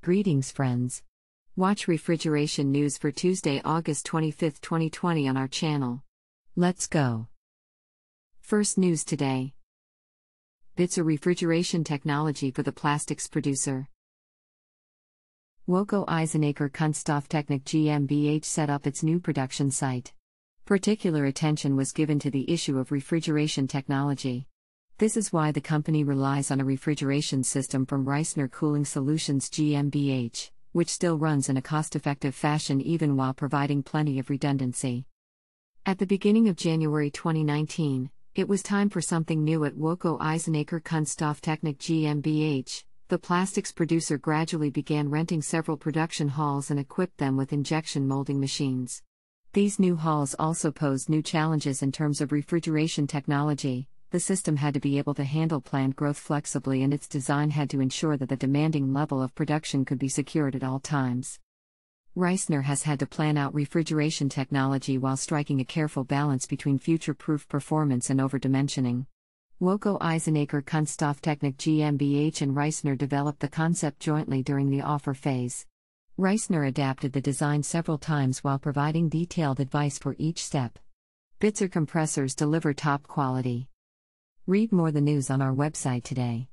Greetings, friends. Watch refrigeration news for Tuesday, August 25, 2020 on our channel. Let's go. First news today. BITZER refrigeration technology for the plastics producer. Woko Eisenacher Kunststofftechnik GmbH set up its new production site. Particular attention was given to the issue of refrigeration technology. This is why the company relies on a refrigeration system from Reisner Cooling Solutions GmbH, which still runs in a cost-effective fashion even while providing plenty of redundancy. At the beginning of January 2019, it was time for something new at Woko Eisenacher Kunststofftechnik GmbH. The plastics producer gradually began renting several production halls and equipped them with injection molding machines. These new halls also posed new challenges in terms of refrigeration technology. The system had to be able to handle planned growth flexibly, and its design had to ensure that the demanding level of production could be secured at all times. Reisner has had to plan out refrigeration technology while striking a careful balance between future-proof performance and overdimensioning. Woko Eisenacher Kunststofftechnik GmbH and Reisner developed the concept jointly during the offer phase. Reisner adapted the design several times while providing detailed advice for each step. BITZER compressors deliver top quality. Read more the news on our website today.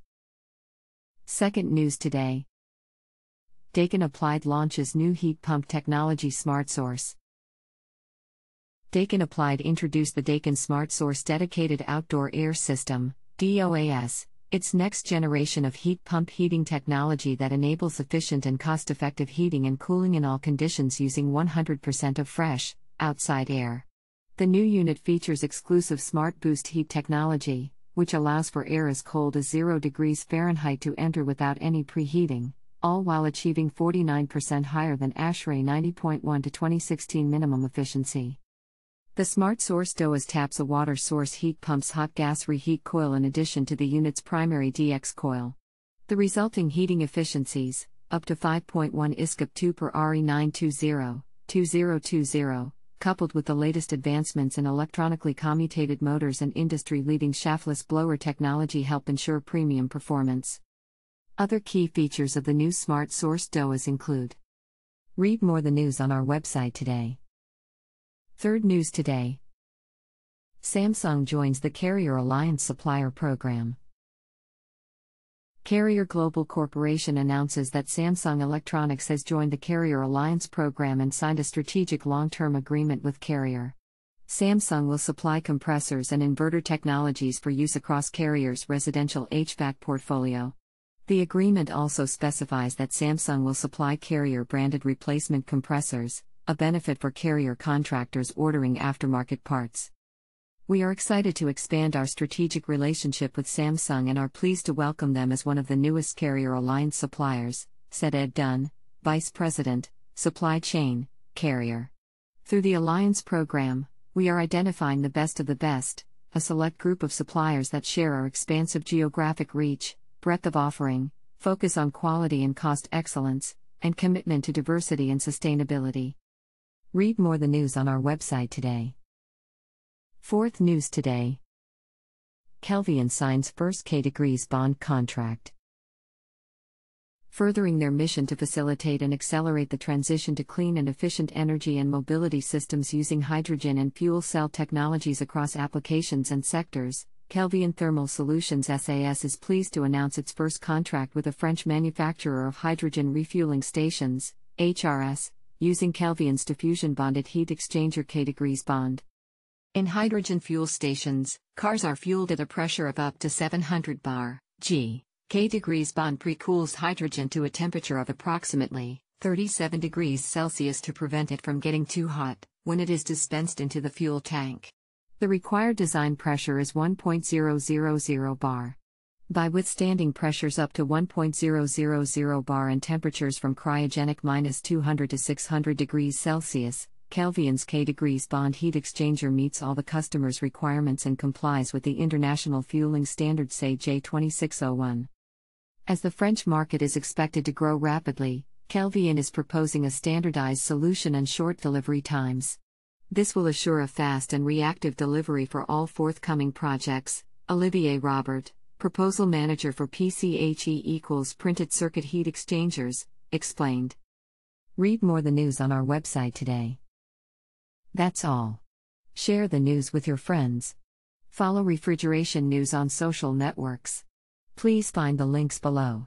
Second news today. Daikin Applied launches new heat pump technology Smartsource. Daikin Applied introduced the Daikin Smartsource dedicated outdoor air system, DOAS, its next generation of heat pump heating technology that enables efficient and cost-effective heating and cooling in all conditions using 100% of fresh, outside air. The new unit features exclusive Smart Boost heat technology, which allows for air as cold as 0 degrees Fahrenheit to enter without any preheating, all while achieving 49% higher than ASHRAE 90.1 to 2016 minimum efficiency. The Smartsource DOAS taps a water source heat pump's hot gas reheat coil in addition to the unit's primary DX coil. The resulting heating efficiencies, up to 5.1 ISCAP 2 per RE920-2020, coupled with the latest advancements in electronically commutated motors and industry-leading shaftless blower technology, help ensure premium performance. Other key features of the new Smartsource DOAS include. Read more the news on our website today. Third news today. Samsung joins the Carrier Alliance Supplier Program. Carrier Global Corporation announces that Samsung Electronics has joined the Carrier Alliance program and signed a strategic long-term agreement with Carrier. Samsung will supply compressors and inverter technologies for use across Carrier's residential HVAC portfolio. The agreement also specifies that Samsung will supply Carrier-branded replacement compressors, a benefit for Carrier contractors ordering aftermarket parts. We are excited to expand our strategic relationship with Samsung and are pleased to welcome them as one of the newest Carrier Alliance suppliers, said Ed Dunn, Vice President, Supply Chain, Carrier. Through the Alliance program, we are identifying the best of the best, a select group of suppliers that share our expansive geographic reach, breadth of offering, focus on quality and cost excellence, and commitment to diversity and sustainability. Read more the news on our website today. Fourth news today. Kelvion signs first K-degrees bond contract. Furthering their mission to facilitate and accelerate the transition to clean and efficient energy and mobility systems using hydrogen and fuel cell technologies across applications and sectors, Kelvion Thermal Solutions SAS is pleased to announce its first contract with a French manufacturer of hydrogen refueling stations, HRS, using Kelvion's diffusion bonded heat exchanger K-degrees bond. In hydrogen fuel stations, cars are fueled at a pressure of up to 700 bar G. K-degrees bond pre-cools hydrogen to a temperature of approximately 37 degrees Celsius to prevent it from getting too hot when it is dispensed into the fuel tank. The required design pressure is 1.000 bar. By withstanding pressures up to 1.000 bar and temperatures from cryogenic -200 to 600 degrees Celsius, Kelvion's K-degrees bond heat exchanger meets all the customer's requirements and complies with the International Fueling Standard SAE J2601. As the French market is expected to grow rapidly, Kelvion is proposing a standardized solution and short delivery times. This will assure a fast and reactive delivery for all forthcoming projects. Olivier Robert, Proposal Manager for PCHE equals Printed Circuit Heat Exchangers, Explained. Read more the news on our website today. That's all. Share the news with your friends. Follow Refrigeration News on social networks. Please find the links below.